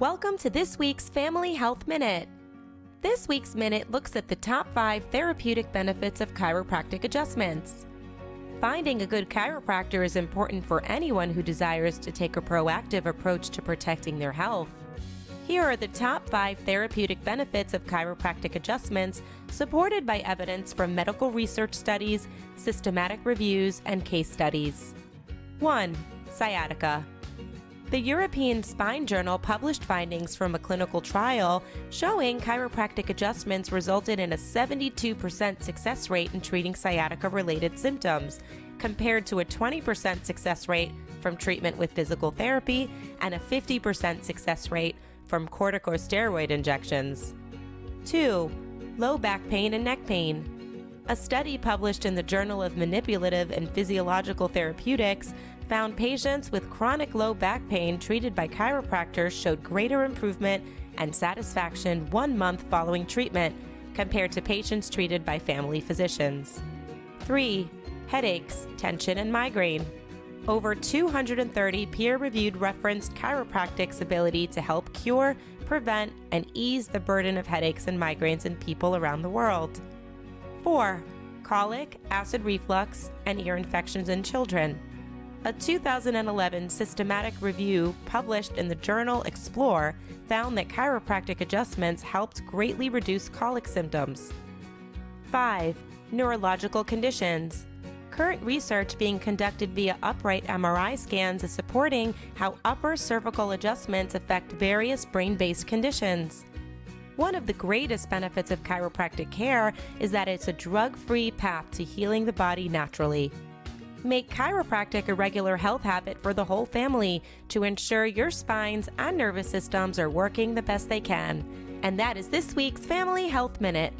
Welcome to this week's Family Health Minute. This week's minute looks at the top 5 therapeutic benefits of chiropractic adjustments. Finding a good chiropractor is important for anyone who desires to take a proactive approach to protecting their health. Here are the top 5 therapeutic benefits of chiropractic adjustments, supported by evidence from medical research studies, systematic reviews, and case studies. 1. Sciatica. The European Spine Journal published findings from a clinical trial showing chiropractic adjustments resulted in a 72% success rate in treating sciatica-related symptoms, compared to a 20% success rate from treatment with physical therapy and a 50% success rate from corticosteroid injections. 2. Low back pain and neck pain. A study published in the Journal of Manipulative and Physiological Therapeutics found patients with chronic low back pain treated by chiropractors showed greater improvement and satisfaction 1 month following treatment compared to patients treated by family physicians. 3. Headaches, tension, and migraine. Over 230 peer-reviewed referenced chiropractic's ability to help cure, prevent, and ease the burden of headaches and migraines in people around the world. 4. Colic, acid reflux, and ear infections in children. A 2011 systematic review published in the journal Explore found that chiropractic adjustments helped greatly reduce colic symptoms. 5. Neurological conditions. Current research being conducted via upright MRI scans is supporting how upper cervical adjustments affect various brain-based conditions. One of the greatest benefits of chiropractic care is that it's a drug-free path to healing the body naturally. Make chiropractic a regular health habit for the whole family to ensure your spines and nervous systems are working the best they can. And that is this week's Family Health Minute.